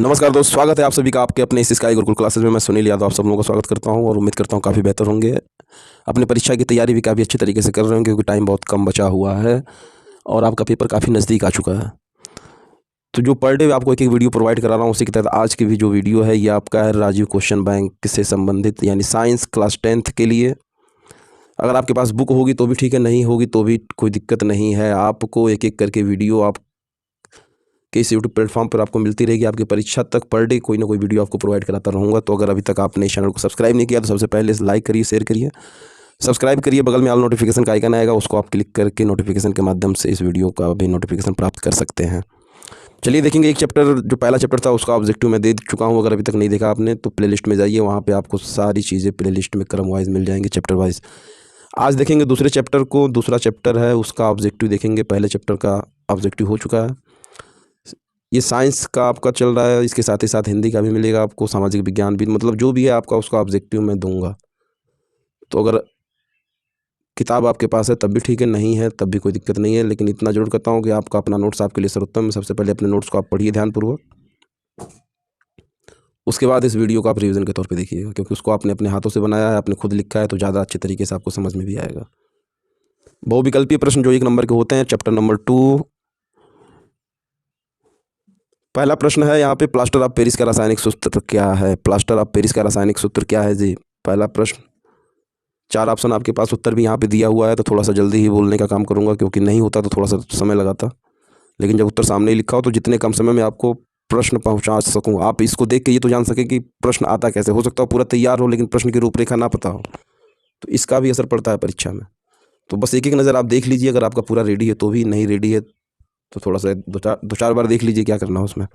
नमस्कार दोस्त, स्वागत है आप सभी का आपके अपने इस स्काई गुरुकुल क्लासेस में। मैं सुनील यादव आप सब लोगों का स्वागत करता हूं और उम्मीद करता हूं काफ़ी बेहतर होंगे। अपनी परीक्षा की तैयारी भी काफ़ी अच्छे तरीके से कर रहे होंगे क्योंकि टाइम बहुत कम बचा हुआ है और आपका पेपर काफ़ी नज़दीक आ चुका है। तो जो पर डे आपको एक एक वीडियो प्रोवाइड करा रहा हूँ, उसी के तहत आज की भी जो वीडियो है ये आपका है राजीव क्वेश्चन बैंक से संबंधित, यानी साइंस क्लास 10th के लिए। अगर आपके पास बुक होगी तो भी ठीक है, नहीं होगी तो भी कोई दिक्कत नहीं है। आपको एक एक करके वीडियो आप कि इस यूट्यूब प्लेटफॉर्म पर आपको मिलती रहेगी। आपकी परीक्षा तक पर डे कोई ना कोई वीडियो आपको प्रोवाइड कराता रहूँगा। तो अगर अभी तक आपने इस चैनल को सब्सक्राइब नहीं किया तो सबसे पहले लाइक करिए, शेयर करिए, सब्सक्राइब करिए। बगल में ऑल नोटिफिकेशन का आइकन आएगा, उसको आप क्लिक करके नोटिफिकेशन के माध्यम से इस वीडियो का भी नोटिफिकेशन प्राप्त कर सकते हैं। चलिए देखेंगे एक चैप्टर, जो पहला चैप्टर था उसका ऑब्जेक्टिव मैं दे चुका हूँ। अगर अभी तक नहीं देखा आपने तो प्लेलिस्ट में जाइए, वहाँ पर आपको सारी चीज़ें प्लेलिस्ट में क्रम वाइज मिल जाएंगी, चैप्टर वाइज। आज देखेंगे दूसरे चैप्टर को। दूसरा चैप्टर है उसका ऑब्जेक्टिव देखेंगे। पहले चैप्टर का ऑब्जेक्टिव हो चुका है। ये साइंस का आपका चल रहा है, इसके साथ ही साथ हिंदी का भी मिलेगा आपको, सामाजिक विज्ञान भी, मतलब जो भी है आपका उसका ऑब्जेक्टिव मैं दूंगा। तो अगर किताब आपके पास है तब भी ठीक है, नहीं है तब भी कोई दिक्कत नहीं है, लेकिन इतना जरूर करता हूँ कि आपका अपना नोट्स आपके लिए सर्वोत्तम है। सबसे पहले अपने नोट्स को आप पढ़िए ध्यानपूर्वक, उसके बाद इस वीडियो को आप रिवीजन के तौर पे देखिएगा, क्योंकि उसको आपने अपने हाथों से बनाया है, आपने खुद लिखा है, तो ज़्यादा अच्छे तरीके से आपको समझ में भी आएगा। बहुविकल्पीय प्रश्न जो 1 नंबर के होते हैं, चैप्टर नंबर 2। पहला प्रश्न है यहाँ पे, प्लास्टर ऑफ पेरिस का रासायनिक सूत्र क्या है? प्लास्टर ऑफ पेरिस का रासायनिक सूत्र क्या है जी? पहला प्रश्न। 4 ऑप्शन आपके पास, उत्तर भी यहाँ पे दिया हुआ है, तो थोड़ा सा जल्दी ही बोलने का काम करूँगा, क्योंकि नहीं होता तो थोड़ा सा समय लगाता। लेकिन जब उत्तर सामने ही लिखा हो तो जितने कम समय में आपको प्रश्न पहुँचा सकूँ, आप इसको देख के ये तो जान सकें कि प्रश्न आता कैसे। हो सकता हो पूरा तैयार हो लेकिन प्रश्न की रूपरेखा ना पता हो, तो इसका भी असर पड़ता है परीक्षा में। तो बस एक एक नज़र आप देख लीजिए, अगर आपका पूरा रेडी है तो भी, नहीं रेडी है तो थोड़ा सा दो चार बार देख लीजिए क्या करना है उसमें।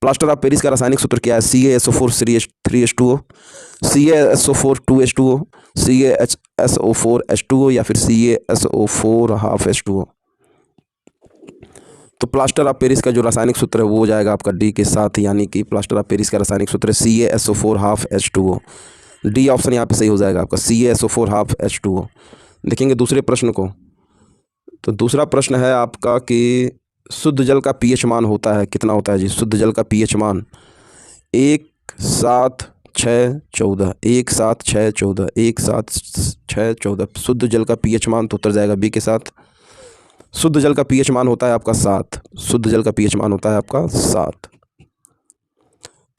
प्लास्टर ऑफ पेरिस का रासायनिक सूत्र क्या है? CaSO4 3H2O, CaSO4 2H2O, CaSO4 H2O या फिर CaSO4 हाफ H2O। तो प्लास्टर ऑफ पेरिस का जो रासायनिक सूत्र है वो हो जाएगा आपका डी के साथ, यानी कि प्लास्टर ऑफ पेरिस का रासायनिक सूत्र है CaSO4 half H2O। D option यहाँ पे सही हो जाएगा आपका, CaSO4 हाफ H2O। देखेंगे दूसरे प्रश्न को। तो दूसरा प्रश्न है आपका कि शुद्ध जल का पीएच मान होता है, कितना होता है जी? शुद्ध जल का पीएच मान 1, 7, 6, 14, 1, 7, 6, 14, 1, 7, 6, 14। शुद्ध जल का पीएच मान, तो उत्तर जाएगा बी के साथ। शुद्ध जल का पीएच मान होता है आपका 7। शुद्ध जल का पीएच मान होता है आपका 7।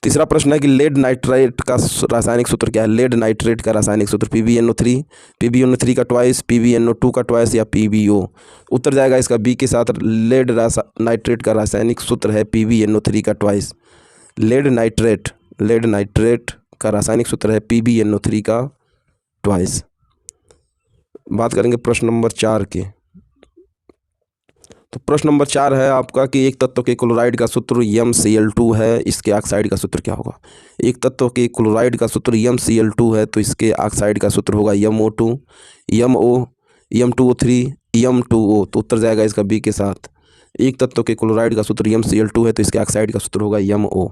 तीसरा प्रश्न है कि लेड नाइट्रेट का रासायनिक सूत्र क्या है? लेड नाइट्रेट का रासायनिक सूत्र PbNO3, PbNO3 का ट्वाइस, PbNO2 का ट्वाइस या PbO। उत्तर जाएगा इसका बी के साथ। लेड नाइट्रेट का रासायनिक सूत्र है PbNO3 का ट्वाइस। लेड नाइट्रेट का रासायनिक सूत्र है PbNO3 का ट्वाइस। बात करेंगे प्रश्न नंबर 4 की। तो प्रश्न नंबर 4 है आपका कि एक तत्व के क्लोराइड का सूत्र MCl2 है, इसके ऑक्साइड का सूत्र क्या होगा? एक तत्व के क्लोराइड का सूत्र MCl2 है, तो इसके ऑक्साइड का सूत्र होगा MO2, MO, M2O3, M2O। तो उत्तर जाएगा इसका बी के साथ। एक तत्व के क्लोराइड का सूत्र MCl2 है, तो इसके ऑक्साइड का सूत्र होगा MO।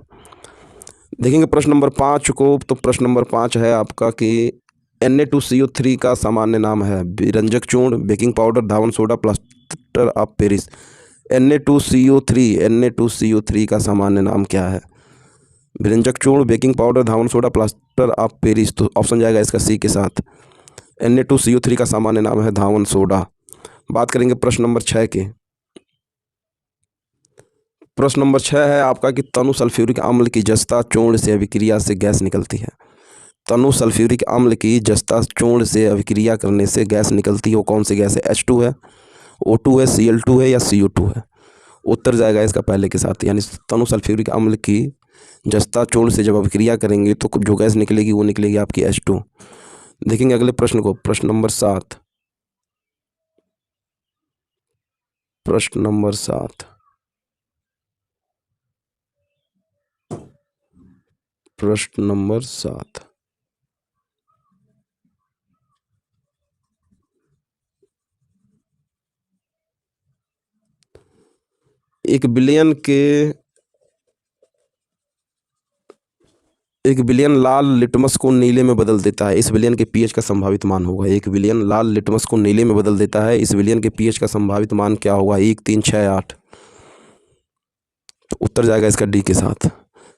देखेंगे प्रश्न नंबर 5 को। तो प्रश्न नंबर 5 है आपका कि Na2CO3 का सामान्य नाम है? विरंजक चूर्ण, baking powder, Dhawan soda, plaster of Paris. Na2CO3 का सामान्य नाम क्या है? विरंजक चूर्ण, baking powder, Dhawan soda, plaster of Paris. तो ऑप्शन जाएगा इसका सी के साथ। Na2CO3 का सामान्य नाम है धावन सोडा। बात करेंगे प्रश्न नंबर 6 के। प्रश्न नंबर 6 है आपका कि तनु सल्फ्यूरिक अम्ल की जस्ता चूर्ण से अभिक्रिया से गैस निकलती है। तनु सल्फ्यूरिक अम्ल की जस्ता चूर्ण से अभिक्रिया करने से गैस निकलती है, वो कौन सी गैस है? H2 है, O2 है, Cl2 है या CO2 है? उत्तर जाएगा इसका पहले के साथ, यानी तनु सल्फ्यूरिक अम्ल की जस्ता चूर्ण से जब अभिक्रिया करेंगे तो जो गैस निकलेगी वो निकलेगी आपकी H2। देखेंगे अगले प्रश्न को। प्रश्न नंबर 7। प्रश्न नंबर 7। प्रश्न नंबर 7। एक विलयन लाल लिटमस को नीले में बदल देता है, इस विलयन के पीएच का संभावित मान होगा। एक विलयन लाल लिटमस को नीले में बदल देता है, इस विलयन के पीएच का संभावित मान क्या होगा? 1, 3, 6, 8। तो उत्तर जाएगा इसका डी के साथ।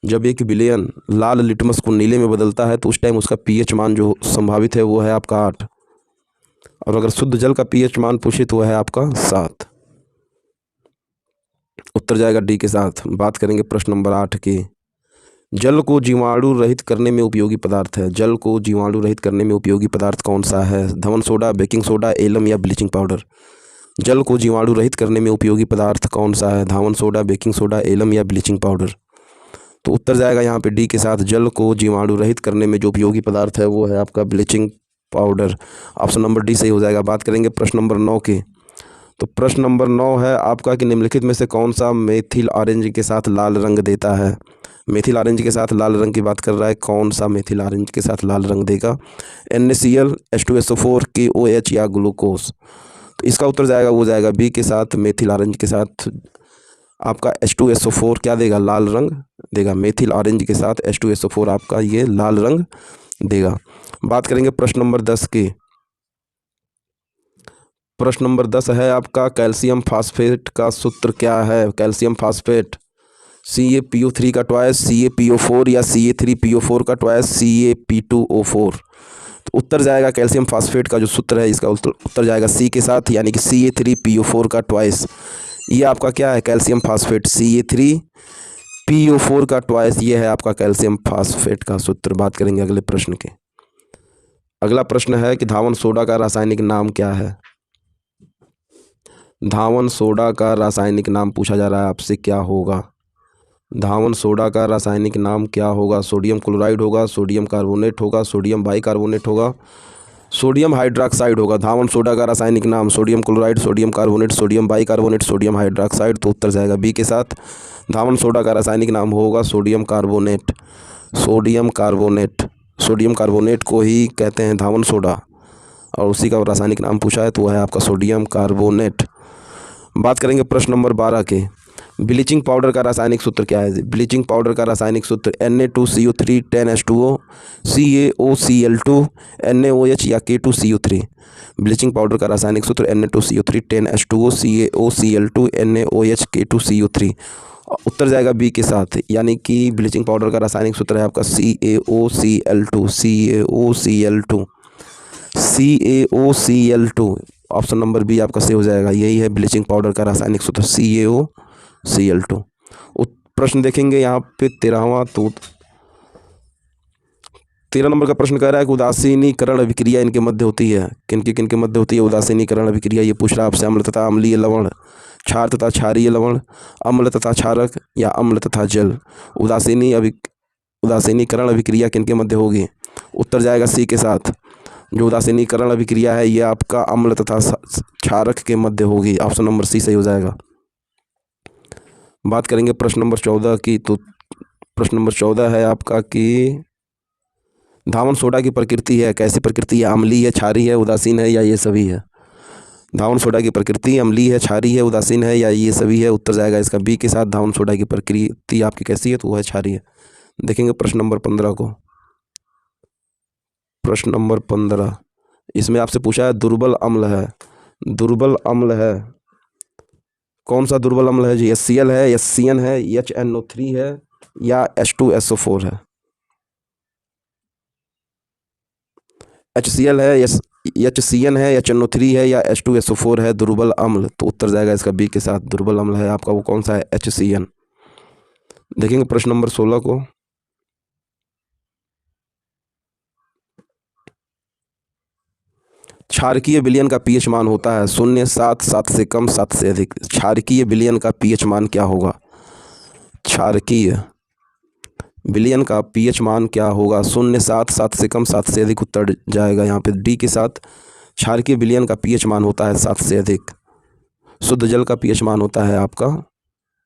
जब एक विलयन लाल लिटमस को नीले में बदलता है तो उस टाइम उसका पीएच मान जो संभावित है वो है आपका 8, और अगर शुद्ध जल का पीएच मान पूछे तो वह है आपका 7। उत्तर जाएगा डी के साथ। बात करेंगे प्रश्न नंबर 8 की। जल को जीवाणु रहित करने में उपयोगी पदार्थ है। जल को जीवाणु रहित करने में उपयोगी पदार्थ कौन सा है? धवन सोडा, बेकिंग सोडा, एलम या ब्लीचिंग पाउडर। जल को जीवाणु रहित करने में उपयोगी पदार्थ कौन सा है? धावन सोडा, बेकिंग सोडा, एलम या ब्लीचिंग पाउडर। तो उत्तर जाएगा यहाँ पे डी के साथ। जल को जीवाणु रहित करने में जो उपयोगी पदार्थ है वो है आपका bleaching powder. Option number D सही हो जाएगा। बात करेंगे प्रश्न नंबर 9 की। तो प्रश्न नंबर 9 है आपका कि निम्नलिखित में से कौन सा मेथिल ऑरेंज के साथ लाल रंग देता है? मेथिल ऑरेंज के साथ लाल रंग की बात कर रहा है। कौन सा मेथिल ऑरेंज के साथ लाल रंग देगा? NaCl, H2SO4, KOH या ग्लूकोज। तो इसका उत्तर जाएगा वो जाएगा बी के साथ। मेथिल ऑरेंज के साथ आपका H2SO4 क्या देगा? लाल रंग देगा। मेथिल ऑरेंज के साथ H2SO4 आपका ये लाल रंग देगा। बात करेंगे प्रश्न नंबर 10 की। प्रश्न नंबर 10 है आपका कैल्शियम फास्फेट का सूत्र क्या है? कैल्शियम फास्फेट CaPO3 का ट्वाइस, CaPO4 या CA3PO4 का ट्वाइस, CaP2O4। तो उत्तर जाएगा कैल्शियम फास्फेट का जो सूत्र है इसका उत्तर जाएगा सी के साथ, यानी कि CA3PO4 का ट्वाइस। ये आपका क्या है? कैल्शियम फास्फेट CA3PO4 का ट्वाइस, ये है आपका कैल्शियम फास्फेट का सूत्र। बात करेंगे अगले प्रश्न के। अगला प्रश्न है कि धावन सोडा का रासायनिक नाम क्या है? धावन सोडा का रासायनिक नाम पूछा जा रहा है आपसे, क्या होगा? धावन सोडा का रासायनिक नाम क्या होगा? सोडियम क्लोराइड होगा, सोडियम कार्बोनेट होगा, सोडियम बाइकार्बोनेट होगा, सोडियम हाइड्रोक्साइड होगा। धावन सोडा का रासायनिक नाम sodium chloride, sodium carbonate, sodium bicarbonate, sodium hydroxide. तो उत्तर जाएगा बी के साथ। धावन सोडा का रासायनिक नाम होगा sodium carbonate. Sodium carbonate, sodium carbonate को ही कहते हैं धावन सोडा, और उसी का रासायनिक नाम पूछा है तो वह है आपका सोडियम कार्बोनेट। बात करेंगे प्रश्न नंबर 12 के। ब्लीचिंग पाउडर का रासायनिक सूत्र क्या है? ब्लीचिंग पाउडर का रासायनिक सूत्र Na2CO3 10H2O, CaOCl2, NaOH या K2CO3। ब्लीचिंग पाउडर का रासायनिक सूत्र Na2CO3 10H2O, CaOCl2, NaOH K2CO3। उत्तर जाएगा बी के साथ, यानी कि ब्लीचिंग पाउडर का रासायनिक सूत्र है आपका CaOCl2। CaOCl2, CaOCl2। Option number B आपका सही हो जाएगा। यही है ब्लीचिंग पाउडर का रासायनिक सूत्र CaOCl2। प्रश्न देखेंगे यहाँ पे 13वां। तो 13 नंबर का प्रश्न कह रहा है कि उदासीनीकरण अभिक्रिया इनके मध्य होती है। किनके मध्य होती है उदासीनीकरण अभिक्रिया? ये पूछ रहा है आपसे। अम्ल तथा अम्लीय लवण, क्षार तथा क्षारीय लवण, अम्ल तथा क्षारक या अम्ल तथा जल। उदासीनीकरण अभिक्रिया किनके मध्य होगी? उत्तर जाएगा सी के साथ। जो उदासीनीकरण अभिक्रिया है ये आपका अम्ल तथा क्षारक के मध्य होगी। ऑप्शन नंबर सी सही हो जाएगा। बात करेंगे प्रश्न नंबर 14 की। तो प्रश्न नंबर 14 है आपका कि धावन सोडा की प्रकृति है, कैसी प्रकृति है? अम्लीय है, क्षारीय है, उदासीन है या ये सभी है? धावन सोडा की प्रकृति अम्लीय है, क्षारीय है, उदासीन है या ये सभी है? उत्तर जाएगा इसका बी के साथ। धावन सोडा की प्रकृति आपकी कैसी है? तो वह है क्षारीय। देखेंगे प्रश्न नंबर 15 को। प्रश्न नंबर 15, इसमें आपसे पूछा है दुर्बल अम्ल है। दुर्बल अम्ल है, कौन सा दुर्बल अम्ल है जी? HCl है, HCN है, HNO3 है या H2SO4 है? HCl है, HCN है, HNO3 है या H2SO4 है दुर्बल अम्ल? तो उत्तर जाएगा इसका बी के साथ। दुर्बल अम्ल है आपका वो कौन सा है? HCN। देखेंगे प्रश्न नंबर 16 को। क्षारकीय विलयन का पीएच मान होता है 0, 7, 7 से कम, 7 से अधिक। क्षारकीय विलयन का पीएच मान क्या होगा? क्षारकीय विलयन का पीएच मान क्या होगा? 0, 7, 7 से कम, 7 से अधिक। उत्तर जाएगा यहाँ पे डी के साथ। क्षारकीय विलयन का पीएच मान होता है 7 से अधिक। शुद्ध जल का पीएच मान होता है आपका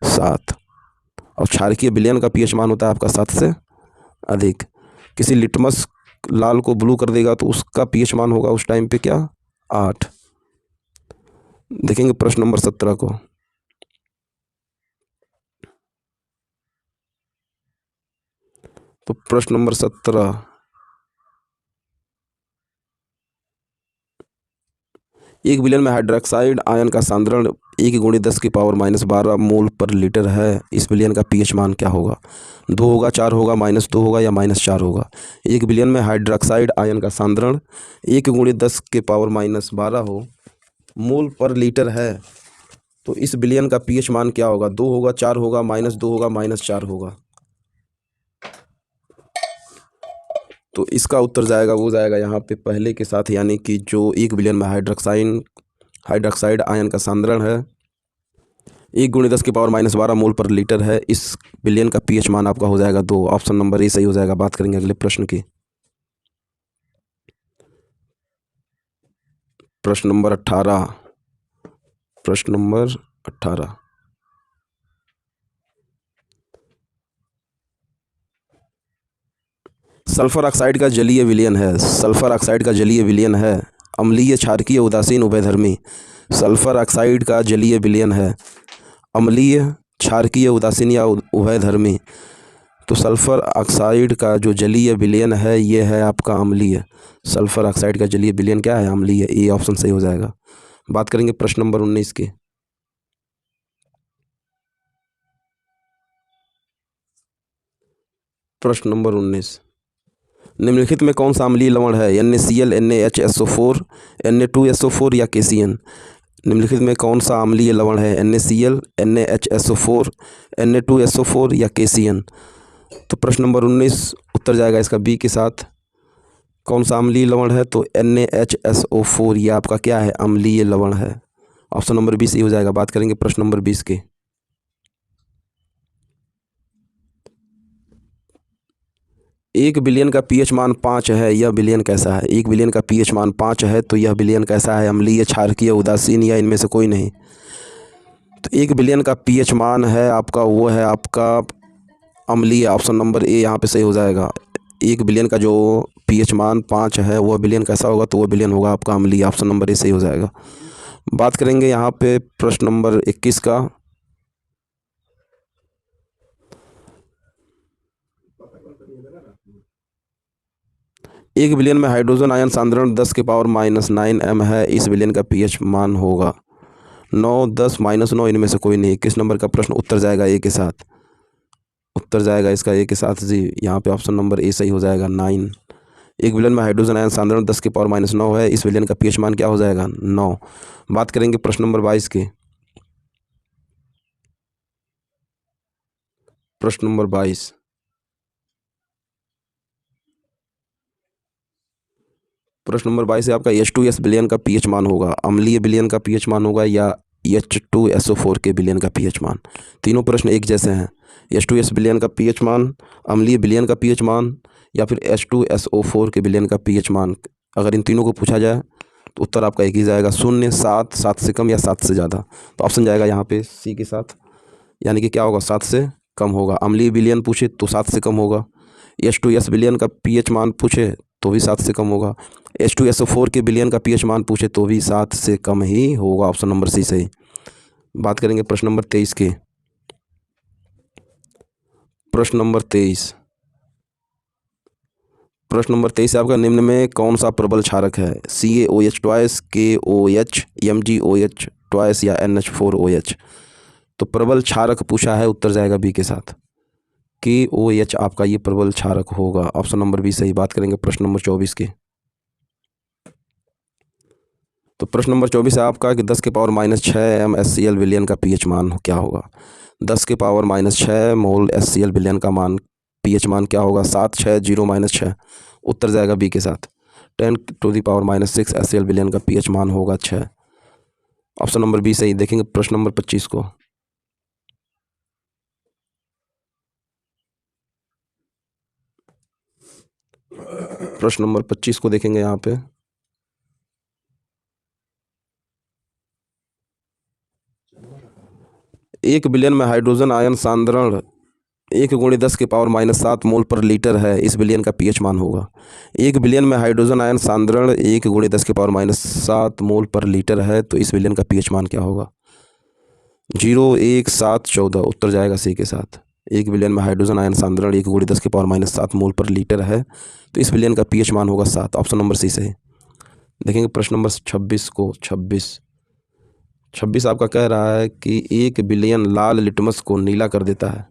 7, और क्षारकीय विलयन का पीएच मान होता है आपका 7 से अधिक। किसी लिटमस लाल को ब्लू कर देगा तो उसका पीएच मान होगा उस टाइम पे क्या? 8। देखेंगे प्रश्न नंबर 17 को। तो प्रश्न नंबर 17, एक विलयन में हाइड्रोक्साइड आयन का सांद्रण 1 गुणित 10 की पावर -12 मोल पर लीटर है, इस विलयन का पीएच मान क्या होगा? 2 होगा, 4 होगा, -2 होगा या -4 होगा? 1 विलयन में हाइड्रोक्साइड आयन का सांद्रण 1 गुणित 10 के पावर -12 हो मोल पर लीटर है, तो इस विलयन का पीएच मान क्या होगा? 2 होगा, 4 होगा, -2 होगा, -4 होगा? तो इसका उत्तर जाएगा, वो जाएगा यहाँ पे पहले के साथ, यानी कि जो 1 विलयन में हाइड्रोक्साइड आयन का सांद्रण है 1 गुणित 10 की पावर -12 मोल पर लीटर है, इस विलयन का पीएच मान आपका हो जाएगा 2। ऑप्शन नंबर ए सही हो जाएगा। बात करेंगे अगले प्रश्न की। प्रश्न नंबर 18। सल्फर ऑक्साइड का जलीय विलयन है। सल्फर ऑक्साइड का जलीय विलयन है अम्लीय, क्षारकीय, उदासीन, उभयधर्मी। सल्फर ऑक्साइड का जलीय विलयन है अम्लीय, क्षारकीय, उदासीन या उभयधर्मी। तो सल्फर ऑक्साइड का जो जलीय विलयन है ये है आपका अम्लीय। सल्फर ऑक्साइड का जलीय विलयन क्या है? अम्लीय। ये ऑप्शन सही हो जाएगा। बात करेंगे प्रश्न नंबर 19 की। प्रश्न नंबर 19, निम्नलिखित में कौन सा अम्लीय लवण है? NaCl, NaHSO4, Na2SO4 या KCN? निम्नलिखित में कौन सा अम्लीय लवण है? NaCl, NaHSO4, Na2SO4 या KCN? तो प्रश्न नंबर 19 उत्तर जाएगा इसका बी के साथ। कौन सा अम्लीय लवण है? तो NaHSO4 ये आपका क्या है? अम्लीय लवण है। ऑप्शन नंबर 20 हो जाएगा। बात करेंगे प्रश्न नंबर 20 की। एक विलयन का पीएच मान 5 है, यह विलयन कैसा है? 1 विलयन का पीएच मान 5 है, तो यह विलयन कैसा है? अम्लीय, क्षारकीय, उदासीन या इनमें से कोई नहीं? तो 1 विलयन का पीएच मान है आपका, वो है आपका अम्लीय। ऑप्शन नंबर ए यहाँ पे सही हो जाएगा। 1 विलयन का जो पीएच मान 5 है वह विलयन कैसा होगा? तो वह विलयन होगा आपका अम्लीय। ऑप्शन नंबर ए सही हो जाएगा। बात करेंगे यहाँ पे प्रश्न नंबर 21 का। एक विलयन में हाइड्रोजन आयन सांद्रण 10 के पावर -9 m है, इस विलयन का पीएच मान होगा 9, 10, -9 इनमें से कोई नहीं। किस नंबर का प्रश्न? उत्तर जाएगा ए के साथ। उत्तर जाएगा इसका ए के साथ जी। यहाँ पे ऑप्शन नंबर ए सही हो जाएगा 9। एक विलयन में हाइड्रोजन आयन सांद्रण 10 के पावर -9 है, इस विलयन का पीएच मान क्या हो जाएगा? 9। बात करेंगे प्रश्न नंबर 22 की। प्रश्न नंबर 22, प्रश्न नंबर 22 है आपका H2S विलयन का पीएच मान होगा अम्लीय विलयन का पीएच मान होगा या H2SO4 के विलयन का पीएच मान? तीनों प्रश्न एक जैसे हैं। H2S विलयन का पीएच मान, अम्लीय विलयन का पीएच मान या फिर H2SO4 के विलयन का पीएच मान। अगर इन तीनों को पूछा जाए तो उत्तर आपका एक ही जाएगा, 0, 7, 7 से कम या 7 से ज़्यादा। तो ऑप्शन जाएगा यहाँ पे सी के साथ, यानी कि क्या होगा? 7 से कम होगा। अम्लीय विलयन पूछे तो 7 से कम होगा। H2S विलयन का पीएच मान पूछे तो भी 7 से कम होगा। H2SO4 के विलयन का पीएच मान पूछे तो भी 7 से कम ही होगा। ऑप्शन नंबर सी सही। बात करेंगे प्रश्न नंबर 23 की। प्रश्न नंबर 23, प्रश्न नंबर 23 आपका निम्न में कौन सा प्रबल क्षारक है? CaOH twice, KOH, MgOH twice या NH4OH? तो प्रबल क्षारक पूछा है, उत्तर जाएगा बी के साथ। KOH आपका ये प्रबल क्षारक होगा। ऑप्शन नंबर बी सही। बात करेंगे प्रश्न नंबर 24 की। तो प्रश्न नंबर 24 है आपका कि 10 के पावर -6 m HCl विलयन का पीएच मान क्या होगा? 10 के पावर -6 मोल HCl विलयन का मान पीएच मान क्या होगा? 7, 6, 0, -6। उत्तर जाएगा बी के साथ। 10⁻⁻6 HCl विलयन का पीएच मान होगा 6। ऑप्शन नंबर बी सही। देखेंगे प्रश्न नंबर 25 को। प्रश्न नंबर 25 को देखेंगे यहाँ पे। एक विलयन में हाइड्रोजन आयन सांद्रण 1 गुणित 10 के पावर -7 मोल पर लीटर है, इस विलयन का पीएच मान होगा। 1 विलयन में हाइड्रोजन आयन सांद्रण 1 गुणित 10 के पावर -7 मोल पर लीटर है, तो इस विलयन का पीएच मान क्या होगा? 0, 1, 7, 14। उत्तर जाएगा सी के साथ। 1 विलयन में हाइड्रोजन आयन सांद्रण 1 गुणित 10 के पावर -7 मोल पर लीटर है, तो इस विलयन का पीएच मान होगा 7। ऑप्शन नंबर सी सही। देखेंगे प्रश्न नंबर 26 को। 26 26 आपका कह रहा है कि 1 बिलियन लाल लिटमस को नीला कर देता है।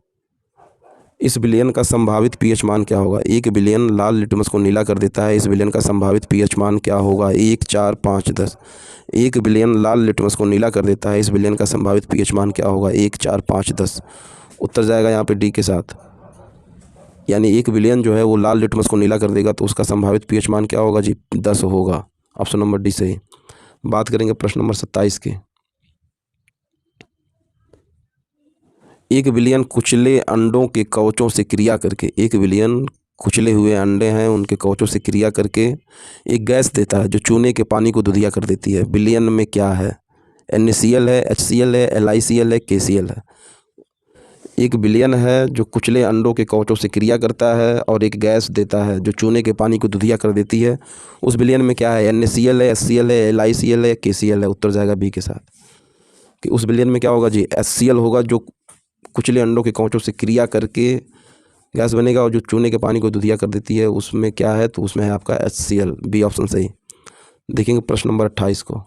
इस बिलियन का संभावित पीएच मान क्या होगा? 1 बिलियन लाल लिटमस को नीला कर देता है, इस बिलियन का संभावित पीएच मान क्या होगा? 1, 4, 5, 10। 1 बिलियन लाल लिटमस को नीला कर देता है, इस बिलियन का संभावित पीएच मान क्या होगा? 1, 4, 5, 10। उत्तर जाएगा यहाँ पे डी के साथ। यानी 1 बिलियन जो है वो लाल लिटमस को नीला कर देगा तो उसका संभावित पीएच मान क्या होगा जी? 10 होगा। ऑप्शन नंबर डी सही। बात करेंगे प्रश्न नंबर 27 की। 1 बिलियन कुचले अंडों के कवचों से क्रिया करके, 1 बिलियन कुचले हुए अंडे हैं उनके कवचों से क्रिया करके एक गैस देता है जो चूने के पानी को दुधिया कर देती है। बिलियन में क्या है? NaCl है, HCl है, LiCl है, KCl है। 1 बिलियन है जो कुचले अंडों के कवचों से क्रिया करता है और एक गैस देता है जो चूने के पानी को दुधिया कर देती है। उस बिलियन में क्या है? NaCl है, HCl है, LiCl है, KCl है। उत्तर जाएगा बी के साथ कि उस बिलियन में क्या होगा जी? HCl होगा जो कुचले अंडों के कवचों से क्रिया करके गैस बनेगा और जो चूने के पानी को दुधिया कर देती है उसमें क्या है? तो उसमें है आपका HCl। बी ऑप्शन सही। देखेंगे प्रश्न नंबर 28 को।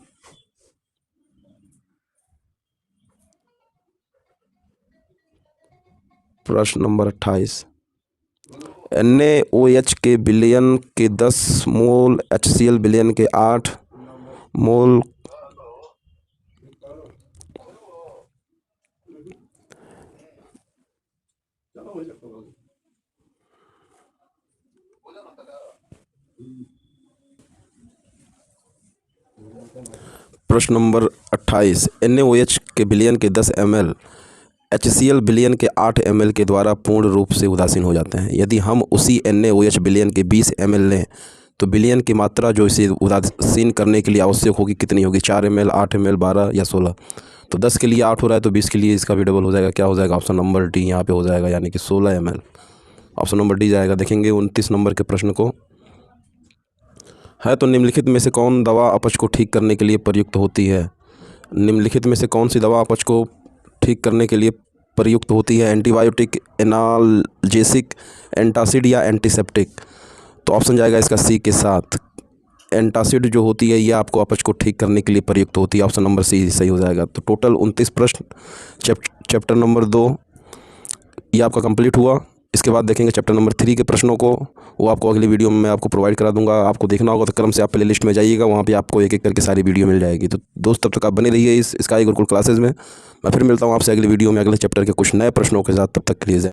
प्रश्न नंबर 28। NaOH के बिलियन के 10 मोल, HCl बिलियन के 8 मोल प्रश्न नंबर 28। NaOH के बिलियन के 10 ml, HCl बिलियन के 8 ml के द्वारा पूर्ण रूप से उदासीन हो जाते हैं। यदि हम उसी NaOH बिलियन के 20 ml लें तो बिलियन की मात्रा जो इसे उदासीन करने के लिए आवश्यक होगी कितनी होगी? 4 ml, 8 ml, 12 या 16? तो 10 के लिए 8 हो रहा है तो 20 के लिए इसका भी डबल हो जाएगा। क्या हो जाएगा? ऑप्शन नंबर डी यहाँ पे हो जाएगा, यानी कि 16 ml। ऑप्शन नंबर डी जाएगा। देखेंगे 29 नंबर के प्रश्न को। है तो निम्नलिखित में से कौन दवा अपच को ठीक करने के लिए प्रयुक्त होती है? निम्नलिखित में से कौन सी दवा अपच को ठीक करने के लिए प्रयुक्त होती है? एंटीबायोटिक, एनाल्जेसिक, एंटासिड या एंटीसेप्टिक? तो ऑप्शन जाएगा इसका सी के साथ। एंटासिड जो होती है ये आपको अपच को ठीक करने के लिए प्रयुक्त होती है। ऑप्शन नंबर सी सही हो जाएगा। तो टोटल 29 प्रश्न चैप्टर नंबर 2 ये आपका कंप्लीट हुआ। इसके बाद देखेंगे चैप्टर नंबर 3 के प्रश्नों को, वो आपको अगली वीडियो में मैं आपको प्रोवाइड करा दूंगा। आपको देखना होगा तो क्रम से आप प्ले लिस्ट में जाइएगा, वहाँ पे आपको एक एक करके सारी वीडियो मिल जाएगी। तो दोस्त तब तक आप बने रहिए इस स्काई गुरुकुल क्लासेज में। मैं फिर मिलता हूँ आपसे अगली वीडियो में अगले चैप्टर के कुछ नए प्रश्नों के साथ। तब तक के लिए